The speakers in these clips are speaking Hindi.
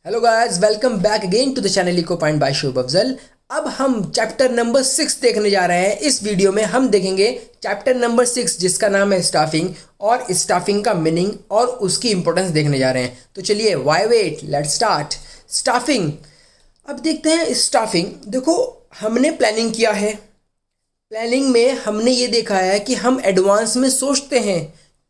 Hello guys, welcome back again to the channel echo point by Shubh Afzal. अब हम चैप्टर नंबर 6 देखने जा रहे हैं। इस वीडियो में हम देखेंगे चैप्टर नंबर 6 जिसका नाम है स्टाफिंग, और स्टाफिंग का मीनिंग और उसकी इंपॉर्टेंस देखने जा रहे हैं। तो चलिए why wait, let's start. Staffing, अब देखते हैं स्टाफिंग। देखो, हमने प्लानिंग किया है। प्लानिंग में हमने ये देखा है कि हम एडवांस में सोचते हैं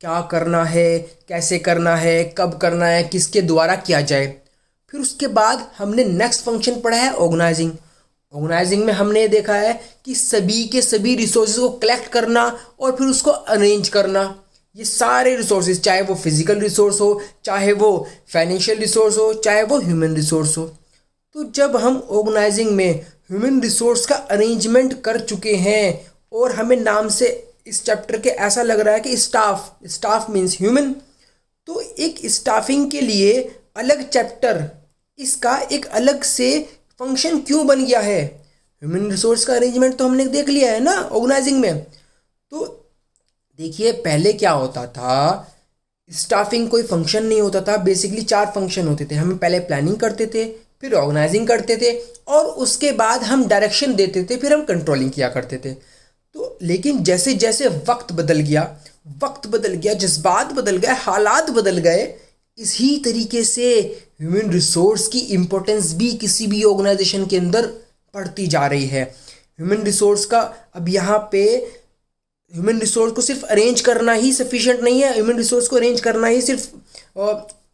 क्या करना है, कैसे करना है, कब करना है, किसके द्वारा किया जाए। फिर उसके बाद हमने नेक्स्ट फंक्शन पढ़ा है ऑर्गेनाइजिंग। ऑर्गेनाइजिंग में हमने देखा है कि सभी के सभी रिसोर्सेज को कलेक्ट करना और फिर उसको अरेंज करना। ये सारे रिसोर्सेज, चाहे वो फिजिकल रिसोर्स हो, चाहे वो फाइनेंशियल रिसोर्स हो, चाहे वो ह्यूमन रिसोर्स हो। तो जब हम ऑर्गेनाइजिंग में ह्यूमन रिसोर्स का अरेंजमेंट कर चुके हैं और हमें नाम से इस चैप्टर के ऐसा लग रहा है कि स्टाफ मीन्स ह्यूमन, तो एक स्टाफिंग के लिए अलग चैप्टर, इसका एक अलग से फंक्शन क्यों बन गया है। ह्यूमन रिसोर्स का अरेंजमेंट तो हमने देख लिया है ना ऑर्गेनाइजिंग में। तो देखिए, पहले क्या होता था, स्टाफिंग कोई फंक्शन नहीं होता था। बेसिकली 4 फंक्शन होते थे। हम पहले प्लानिंग करते थे, फिर ऑर्गेनाइजिंग करते थे, और उसके बाद हम डायरेक्शन देते थे, फिर हम कंट्रोलिंग किया करते थे। तो लेकिन जैसे जैसे वक्त बदल गया, जज्बात बदल गए, हालात बदल गए, इसी तरीके से ह्यूमन रिसोर्स की इम्पोर्टेंस भी किसी भी ऑर्गेनाइजेशन के अंदर बढ़ती जा रही है। ह्यूमन रिसोर्स का अब यहाँ पे ह्यूमन रिसोर्स को सिर्फ अरेंज करना ही सफिशिएंट नहीं है। ह्यूमन रिसोर्स को अरेंज करना ही सिर्फ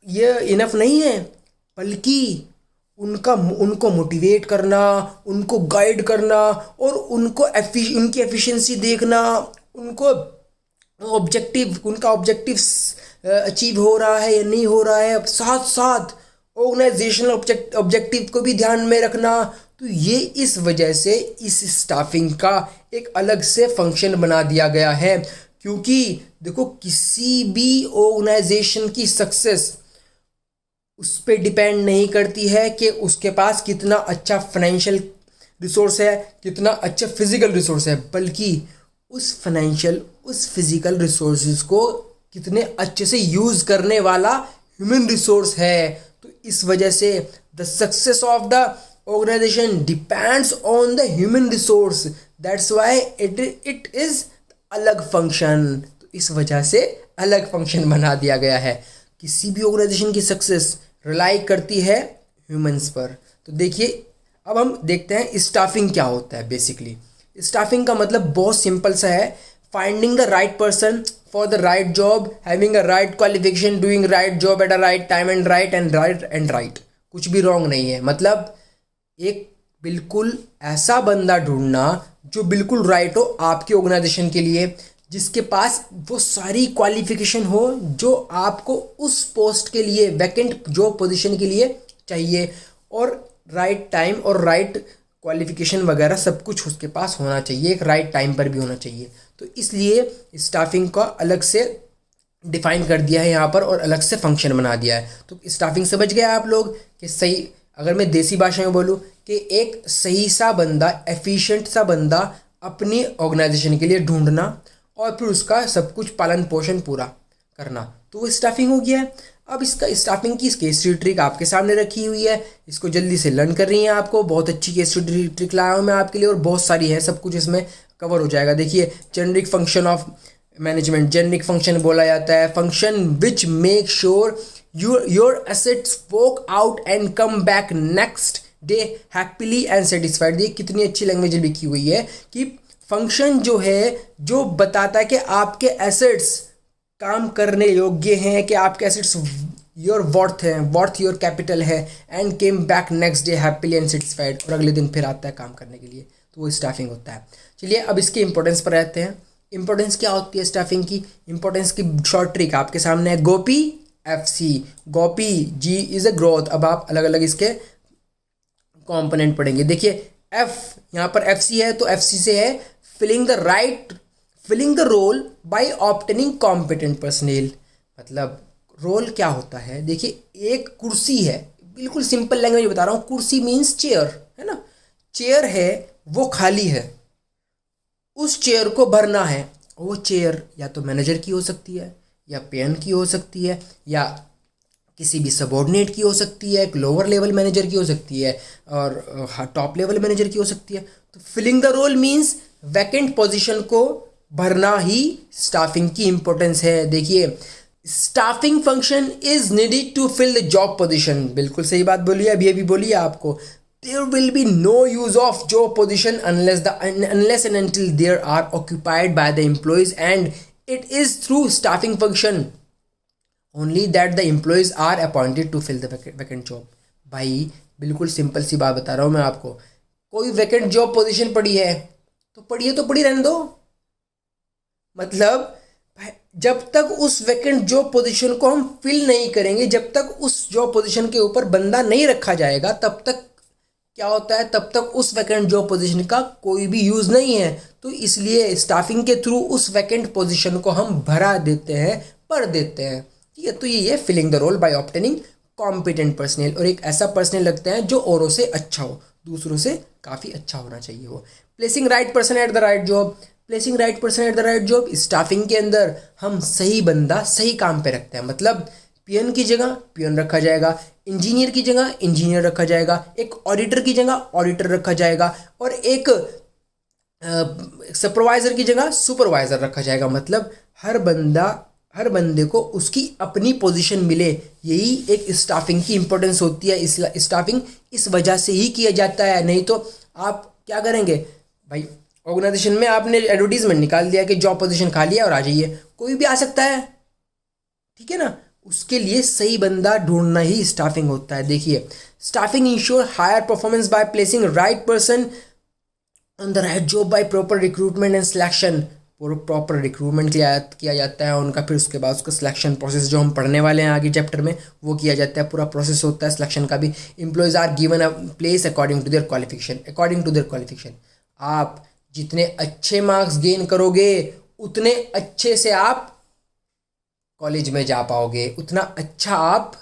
ये इनफ नहीं है, बल्कि उनको मोटिवेट करना, उनको गाइड करना, और उनकी एफिशिएंसी देखना, उनका ऑब्जेक्टिव अचीव हो रहा है या नहीं हो रहा है, साथ साथ ऑर्गेनाइजेशनल ऑब्जेक्टिव को भी ध्यान में रखना। तो ये इस वजह से इस स्टाफिंग का एक अलग से फंक्शन बना दिया गया है। क्योंकि देखो, किसी भी ऑर्गेनाइजेशन की सक्सेस उस पर डिपेंड नहीं करती है कि उसके पास कितना अच्छा फाइनेंशियल रिसोर्स है, कितना अच्छा फिजिकल रिसोर्स है, बल्कि उस फिजिकल रिसोर्सेज को कितने अच्छे से यूज़ करने वाला ह्यूमन रिसोर्स है। तो इस वजह से the success of the organisation depends on the human resource, that's why it is अलग फंक्शन। तो इस वजह से अलग फंक्शन बना दिया गया है। किसी भी ऑर्गेनाइजेशन की सक्सेस रिलाई करती है ह्यूमंस पर। तो देखिए, अब हम देखते हैं स्टाफिंग क्या होता है। बेसिकली स्टाफिंग का मतलब बहुत सिंपल सा है, finding the right person for the right job, having a right qualification, doing right job at a right time and right. कुछ भी रॉन्ग नहीं है। मतलब एक बिल्कुल ऐसा बंदा ढूंढना जो बिल्कुल राइट हो आपकी ऑर्गेनाइजेशन के लिए, जिसके पास वो सारी क्वालिफिकेशन हो जो आपको उस पोस्ट के लिए, वैकेंट जॉब पोजीशन के लिए चाहिए, और राइट टाइम और राइट क्वालिफिकेशन वगैरह सब कुछ उसके पास होना चाहिए, एक राइट टाइम पर भी होना चाहिए। तो इसलिए स्टाफिंग का अलग से डिफाइन कर दिया है यहाँ पर, और अलग से फंक्शन बना दिया है। तो स्टाफिंग समझ गए आप लोग कि सही, अगर मैं देसी भाषा में बोलूँ कि एक सही सा बंदा, एफिशिएंट सा बंदा अपनी ऑर्गेनाइजेशन के लिए ढूंढना और फिर उसका सब कुछ पालन पोषण पूरा करना, तो वो स्टाफिंग हो गया है। अब इसका स्टाफिंग की केस ट्रिक आपके सामने रखी हुई है, इसको जल्दी से लर्न कर रही हैं आपको। बहुत अच्छी केस ट्रिक लाया हूँ मैं आपके लिए, और बहुत सारी है, सब कुछ इसमें कवर हो जाएगा। देखिए, generic function of management, generic function बोला जाता है function which make sure your assets work out and come back next day happily and satisfied. ये कितनी अच्छी लैंग्वेज लिखी हुई है कि फंक्शन जो है, जो बताता है कि आपके एसेट्स काम करने योग्य हैं, कि आपके assets your worth your capital है, and came back next day happily and satisfied, और अगले दिन फिर आता है काम करने के लिए, तो वो स्टाफिंग होता है। चलिए अब इसके इंपॉर्टेंस पर रहते हैं। इंपॉर्टेंस क्या होती है स्टाफिंग की? इंपॉर्टेंस की शॉर्ट ट्रिक आपके सामने है, Gopi FC। Gopi G is a growth. अब आप अलग अलग इसके कंपोनेंट पढ़ेंगे। देखिए, यहाँ पर FC है, तो FC से है filling the role by obtaining competent personnel. मतलब रोल क्या होता है? देखिए, एक कुर्सी है, बिल्कुल सिंपल लैंग्वेज बता रहा हूँ, कुर्सी मीन्स चेयर, है ना। चेयर है, वो खाली है, उस चेयर को भरना है। वो चेयर या तो मैनेजर की हो सकती है, या PM की हो सकती है, या किसी भी सबॉर्डिनेट की हो सकती है, एक लोअर लेवल मैनेजर की हो सकती है और टॉप लेवल मैनेजर की हो सकती है। तो filling the role means vacant position को भरना ही स्टाफिंग की इंपॉर्टेंस है। देखिए, staffing function is needed to fill the job position. बिल्कुल सही बात बोली है, अभी बोली है आपको। There will be no use of job position unless and until देयर आर occupied by the employees and it is through staffing function only that the employees are appointed to fill the vacant job। भाई बिल्कुल सिंपल सी बात बता रहा हूँ मैं आपको। कोई वैकेंट जॉब पोजीशन पड़ी है तो पड़ी रहने दो। मतलब जब तक उस वैकेंट जॉब पोजीशन को हम फिल नहीं करेंगे, जब तक उस जॉब पोजीशन के ऊपर बंदा नहीं रखा जाएगा, तब तक क्या होता है, तब तक उस वैकेंट जॉब पोजीशन का कोई भी यूज़ नहीं है। तो इसलिए स्टाफिंग के थ्रू उस वैकेंट पोजीशन को हम भर देते हैं। ठीक है, तो ये है filling the role by obtaining competent personal. और एक ऐसा पर्सनल लगता है जो औरों से अच्छा हो, दूसरों से काफ़ी अच्छा होना चाहिए हो। Placing right person at the right job. Placing right person at the right job, staffing के अंदर हम सही बंदा सही काम पे रखते हैं। मतलब पीएन की जगह पीएन रखा जाएगा, इंजीनियर की जगह इंजीनियर रखा जाएगा, एक ऑडिटर की जगह ऑडिटर रखा जाएगा और एक सुपरवाइजर की जगह सुपरवाइजर रखा जाएगा। मतलब हर बंदे को उसकी अपनी पोजीशन मिले, यही एक स्टाफिंग की इंपॉर्टेंस होती है। इस स्टाफिंग इस वजह से ही किया जाता है। नहीं तो आप क्या करेंगे भाई, ऑर्गेनाइजेशन में आपने एडवर्टीजमेंट निकाल दिया कि जॉब पोजीशन खाली है और आ जाइए, कोई भी आ सकता है, ठीक है ना। उसके लिए सही बंदा ढूंढना ही स्टाफिंग होता है। देखिए, staffing ensure higher performance by placing right person on the right job by proper recruitment and selection. Proper recruitment किया जाता है उनका, फिर उसके बाद उसका सिलेक्शन प्रोसेस जो हम पढ़ने वाले हैं आगे चैप्टर में वो किया जाता है। पूरा प्रोसेस होता है सिलेक्शन का भी। Employees are given a place according to their qualification. आप जितने अच्छे मार्क्स गेन करोगे उतने अच्छे से आप कॉलेज में जा पाओगे, उतना अच्छा आप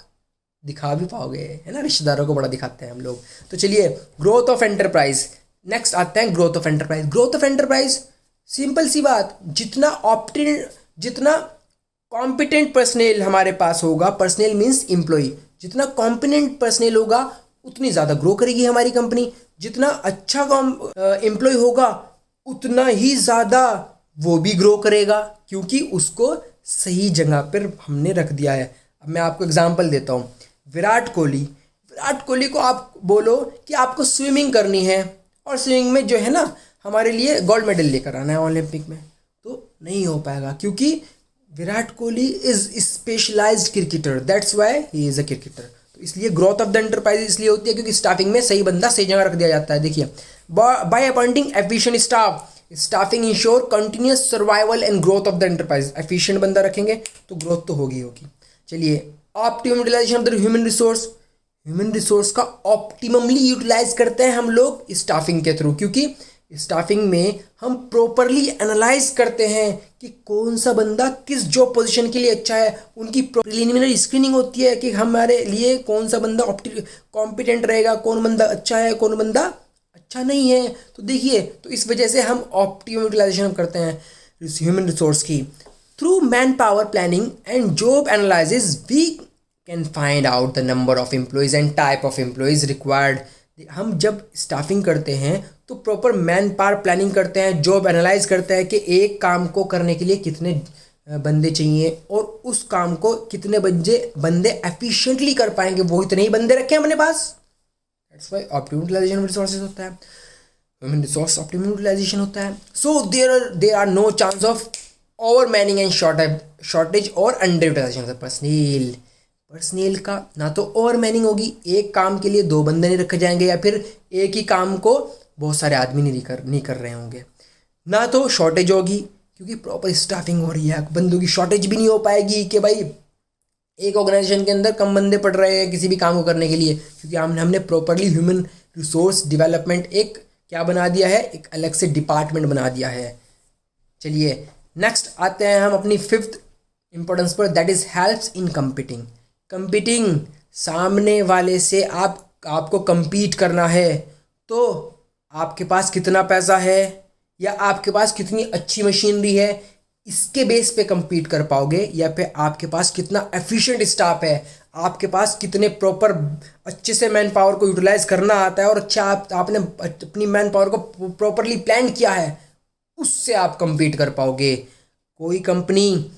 दिखा भी पाओगे, है ना। रिश्तेदारों को बड़ा दिखाते हैं हम लोग। तो चलिए, ग्रोथ ऑफ एंटरप्राइज। नेक्स्ट आते हैं growth of enterprise. Growth of enterprise simple सी बात, जितना कॉम्पिटेंट पर्सनल हमारे पास होगा, पर्सनल मीन्स एम्प्लॉय, जितना कॉम्पिटेंट पर्सनल होगा उतनी ज़्यादा ग्रो करेगी हमारी कंपनी। जितना अच्छा एम्प्लॉय होगा उतना ही ज़्यादा वो भी ग्रो करेगा, क्योंकि उसको सही जगह पर हमने रख दिया है। अब मैं आपको एग्जांपल देता हूँ। विराट कोहली को आप बोलो कि आपको स्विमिंग करनी है और स्विमिंग में जो है ना हमारे लिए गोल्ड मेडल लेकर आना है ओलंपिक में, तो नहीं हो पाएगा, क्योंकि Virat Kohli is specialised cricketer, that's why he is a cricketer. तो इसलिए ग्रोथ ऑफ द एंटरप्राइज इसलिए होती है क्योंकि स्टाफिंग में सही बंदा सही जगह रख दिया जाता है। देखिए, by appointing efficient staff, staffing ensure continuous survival and growth of the enterprise. Efficient बंदा रखेंगे तो ग्रोथ तो होगी। चलिए, optimum utilisation of the human resource का ऑप्टिममली यूटिलाइज करते हैं हम लोग स्टाफिंग के थ्रू, क्योंकि स्टाफिंग में हम प्रॉपरली एनालाइज करते हैं कि कौन सा बंदा किस जॉब पोजीशन के लिए अच्छा है। उनकी प्रिलिमिनरी स्क्रीनिंग होती है कि हमारे लिए कौन सा बंदा कॉम्पिटेंट रहेगा, कौन बंदा अच्छा है, कौन बंदा अच्छा नहीं है। तो देखिए, तो इस वजह से हम ऑप्टिमम यूटिलाइजेशन करते हैं ह्यूमन रिसोर्स की। Through manpower planning and job analysis we can find out the number of employees and type of employees required. हम जब स्टाफिंग करते हैं तो प्रॉपर मैन पावर प्लानिंग करते हैं, जॉब एनालाइज करते हैं कि एक काम को करने के लिए कितने बंदे चाहिए और उस काम को कितने बंदे एफिशिएंटली कर पाएंगे, वो इतने ही बंदे रखें अपने पास। That's why optimum utilisation of resources होता है, ह्यूमन रिसोर्स ऑप्टिमम यूटिलाइजेशन होता है। So there are no chance of overmanning and shortage और अंडर यूटिलाइजेशन ऑफ पर्सनल का ना तो ओवर मैनिंग होगी, एक काम के लिए 2 बंदे नहीं रखे जाएंगे, या फिर एक ही काम को बहुत सारे आदमी नहीं कर रहे होंगे, ना तो शॉर्टेज होगी क्योंकि प्रॉपर स्टाफिंग हो रही है। बंदों की शॉर्टेज भी नहीं हो पाएगी कि भाई एक ऑर्गेनाइजेशन के अंदर कम बंदे पड़ रहे हैं किसी भी काम को करने के लिए, क्योंकि हमने प्रॉपरली ह्यूमन रिसोर्स डेवलपमेंट एक क्या बना दिया है, एक अलग से डिपार्टमेंट बना दिया है। चलिए, नेक्स्ट आते हैं हम अपनी 5th इंपॉर्टेंस पर, that is helps in competing. सामने वाले से आपको compete करना है तो आपके पास कितना पैसा है या आपके पास कितनी अच्छी मशीनरी है, इसके बेस पे compete कर पाओगे, या फिर आपके पास कितना एफिशिएंट स्टाफ है। आपके पास कितने प्रॉपर अच्छे से मैन पावर को यूटिलाइज करना आता है और अच्छा आपने अपनी मैन पावर को प्रॉपरली प्लान किया है, उससे आप compete कर पाओगे। कोई कंपनी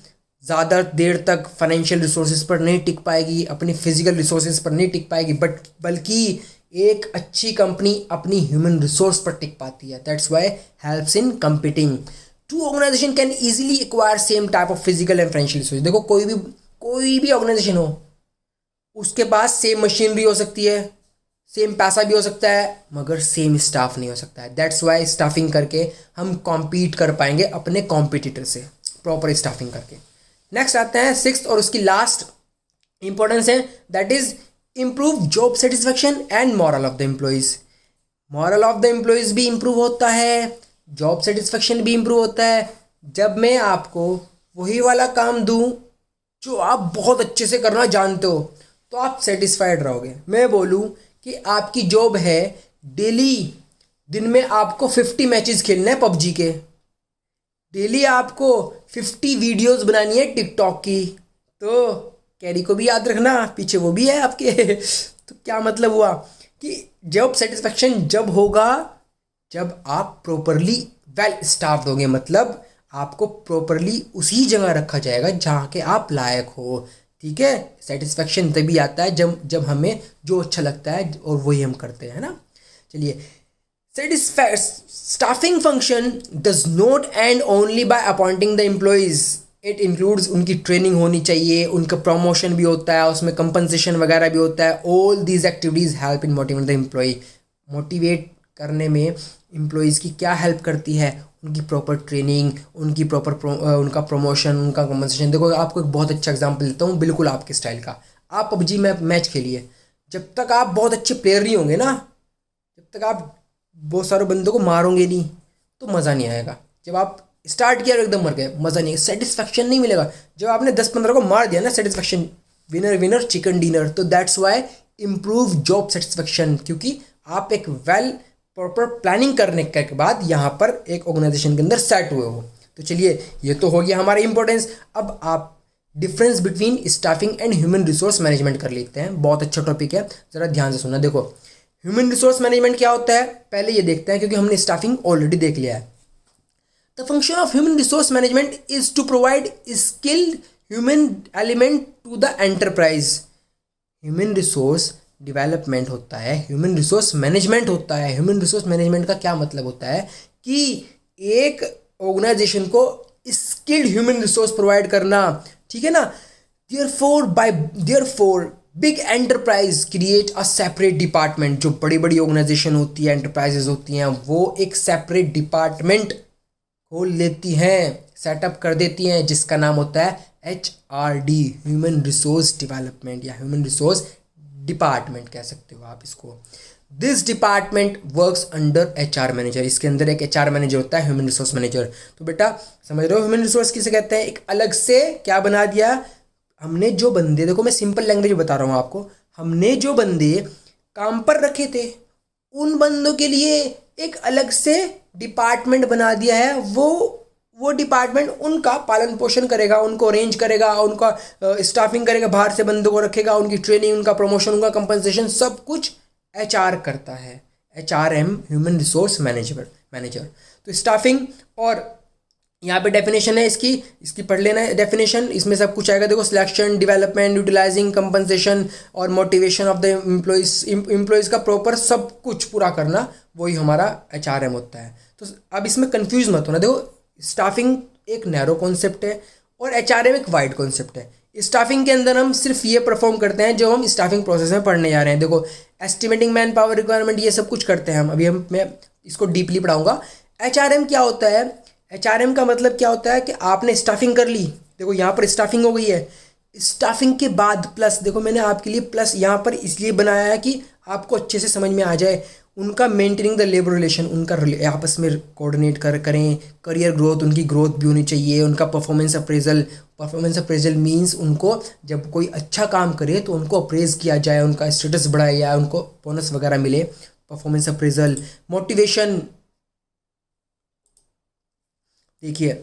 ज़्यादा देर तक फाइनेंशियल रिसोर्सेज पर नहीं टिक पाएगी, अपनी फिजिकल रिसोर्सेज पर नहीं टिक पाएगी, बल्कि एक अच्छी कंपनी अपनी ह्यूमन रिसोर्स पर टिक पाती है। That's why helps in competing। Two organisation can easily acquire same type of physical and financial resource. देखो कोई भी ऑर्गेनाइजेशन हो, उसके पास सेम मशीनरी हो सकती है, सेम पैसा भी हो सकता है, मगर सेम स्टाफ नहीं हो सकता है। दैट्स वाई स्टाफिंग करके हम कॉम्पीट कर पाएंगे अपने कॉम्पिटिटर से, प्रॉपर स्टाफिंग करके। नेक्स्ट आते हैं सिक्स्थ और उसकी लास्ट इंपॉर्टेंस है, that is improve job satisfaction and moral of the employees. Moral of the employees भी इम्प्रूव होता है, जॉब सेटिस्फेक्शन भी इम्प्रूव होता है जब मैं आपको वही वाला काम दूं जो आप बहुत अच्छे से करना जानते हो, तो आप सेटिस्फाइड रहोगे। मैं बोलूं कि आपकी जॉब है डेली दिन में आपको 50 मैचेस खेलने हैं पबजी के, डेली आपको 50 वीडियोस बनानी है टिकटॉक की, तो कैरी को भी याद रखना, पीछे वो भी है आपके तो क्या मतलब हुआ कि जॉब सेटिस्फेक्शन जब होगा जब आप प्रॉपरली वेल स्टाफ्ड होंगे, मतलब आपको प्रॉपरली उसी जगह रखा जाएगा जहाँ के आप लायक हो। ठीक है, सेटिस्फेक्शन तभी आता है जब हमें जो अच्छा लगता है और वही हम करते हैं ना। चलिए, staffing function does not and only by appointing the employees, it includes उनकी ट्रेनिंग होनी चाहिए, उनका प्रमोशन भी होता है, उसमें कंपनसेशन वगैरह भी होता है। All these activities help in motivate the employee. Motivate करने में एम्प्लॉयज़ की क्या हेल्प करती है, उनकी प्रॉपर ट्रेनिंग, उनकी उनका प्रमोशन, उनका कंपनसेशन। देखो आपको एक बहुत अच्छा एग्जांपल देता हूँ, बिल्कुल आपके स्टाइल का। आप पबजी में मैच खेलिए, जब तक आप बहुत अच्छे प्लेयर नहीं होंगे ना, जब तक आप बहुत सारे बंदों को मारोगे नहीं, तो मज़ा नहीं आएगा। जब आप स्टार्ट किया और एकदम मर गए, मज़ा नहीं, सेटिस्फेक्शन नहीं मिलेगा। जब आपने 10-15 को मार दिया ना, satisfaction, winner winner chicken dinner. तो that's why improve job satisfaction, क्योंकि आप एक वेल प्रॉपर प्लानिंग करने के बाद यहाँ पर एक ऑर्गेनाइजेशन के अंदर सेट हुए हो। तो चलिए, ये तो हो गया हमारा इंपॉर्टेंस। अब आप difference between staffing and human resource management कर लेते हैं। बहुत अच्छा टॉपिक है, ज़रा ध्यान से सुनना। देखो, ह्यूमन रिसोर्स मैनेजमेंट क्या होता है पहले ये देखते हैं, क्योंकि हमने स्टाफिंग ऑलरेडी देख लिया है। The function of human resource management is to provide skilled human element to the enterprise. Human resource development होता है, ह्यूमन रिसोर्स मैनेजमेंट होता है। ह्यूमन रिसोर्स मैनेजमेंट का क्या मतलब होता है कि एक ऑर्गेनाइजेशन को स्किल्ड ह्यूमन रिसोर्स प्रोवाइड करना, ठीक है ना। Therefore big enterprise create a separate department. जो बड़ी बड़ी ऑर्गेनाइजेशन होती है, एंटरप्राइजेज होती हैं, वो एक सेपरेट डिपार्टमेंट खोल लेती हैं, सेटअप कर देती हैं, जिसका नाम होता है HRD, ह्यूमन रिसोर्स डेवलपमेंट, या ह्यूमन रिसोर्स डिपार्टमेंट कह सकते हो आप इसको। This department works under HR manager. इसके अंदर एक HR मैनेजर होता है, ह्यूमन रिसोर्स मैनेजर। तो बेटा समझ रहे हो ह्यूमन रिसोर्स किसे कहते हैं। एक अलग से क्या बना दिया हमने, जो बंदे, देखो मैं सिंपल लैंग्वेज बता रहा हूँ आपको, हमने जो बंदे काम पर रखे थे उन बंदों के लिए एक अलग से डिपार्टमेंट बना दिया है। वो डिपार्टमेंट उनका पालन पोषण करेगा, उनको अरेंज करेगा, उनका स्टाफिंग करेगा, बाहर से बंदों को रखेगा, उनकी ट्रेनिंग, उनका प्रमोशन, उनका कंपनसेशन, सब कुछ HR करता है। HRM, human resource manager. तो स्टाफिंग, और यहाँ पे डेफिनेशन है इसकी पढ़ लेना है डेफिनेशन, इसमें सब कुछ आएगा। देखो, सिलेक्शन, डेवलपमेंट, यूटिलाइजिंग, कंपनसेशन और मोटिवेशन ऑफ द एम्प्लॉयज़ का प्रॉपर सब कुछ पूरा करना, वही हमारा HRM होता है। तो अब इसमें कंफ्यूज मत होना। देखो, स्टाफिंग एक नैरो कॉन्सेप्ट है और HRM एक वाइड कॉन्सेप्ट है। स्टाफिंग के अंदर हम सिर्फ ये परफॉर्म करते हैं जो हम स्टाफिंग प्रोसेस में पढ़ने जा रहे हैं। देखो, एस्टिमेटिंग मैन पावर रिक्वायरमेंट, ये सब कुछ करते हैं हम। अभी मैं इसको डीपली पढ़ाऊंगा। HRM क्या होता है, HRM का मतलब क्या होता है कि आपने स्टाफिंग कर ली। देखो यहाँ पर स्टाफिंग हो गई है, स्टाफिंग के बाद प्लस, देखो मैंने आपके लिए प्लस यहाँ पर इसलिए बनाया है कि आपको अच्छे से समझ में आ जाए। उनका मेंटेनिंग द लेबर रिलेशन, उनका आपस में कोऑर्डिनेट करें, करियर ग्रोथ, उनकी ग्रोथ भी होनी चाहिए, उनका परफॉर्मेंस अप्रेजल मीन्स उनको जब कोई अच्छा काम करे तो उनको अप्रेज किया जाए, उनका स्टेटस बढ़ाया जाए, उनको बोनस वगैरह मिले, परफॉर्मेंस अप्रेजल। मोटिवेशन, देखिए,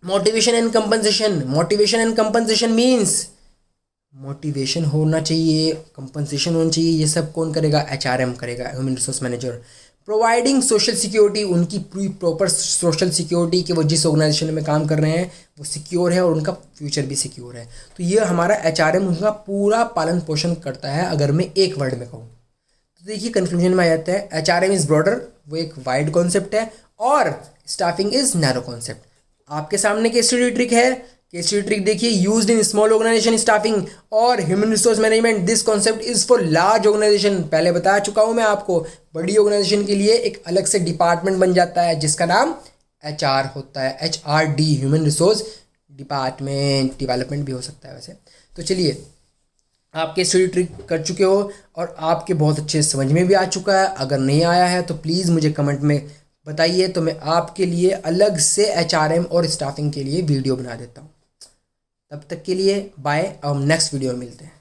motivation and compensation means motivation होना चाहिए, कंपनसेशन होना चाहिए। ये सब कौन करेगा? HRM करेगा, human resource manager. Providing social security, उनकी पूरी प्रॉपर सोशल सिक्योरिटी कि वो जिस ऑर्गेनाइजेशन में काम कर रहे हैं वो सिक्योर है और उनका फ्यूचर भी सिक्योर है। तो ये हमारा HRM उनका पूरा पालन पोषण करता है, अगर मैं एक वर्ड में कहूँ तो। देखिए कंक्लूजन में आ जाता है, HRM इज़ ब्रॉडर, वो एक वाइड कॉन्सेप्ट है, और स्टाफिंग इज़ नैरो कॉन्सेप्ट। आपके सामने केस स्टडी ट्रिक है, केस स्टडी ट्रिक देखिए, used in small organization staffing और human resource management. This concept is for large organization. पहले बता चुका हूं मैं आपको, बड़ी ऑर्गेनाइजेशन के लिए एक अलग से डिपार्टमेंट बन जाता है जिसका नाम HR होता है, HRD, human resource department. Development भी हो सकता है वैसे। तो चलिए, आपके स्टडी ट्रिक कर चुके हो और आपके बहुत अच्छे समझ में भी आ चुका है। अगर नहीं आया है तो प्लीज़ मुझे कमेंट में बताइए, तो मैं आपके लिए अलग से HRM और स्टाफिंग के लिए वीडियो बना देता हूँ। तब तक के लिए बाय, अब नेक्स्ट वीडियो में मिलते हैं।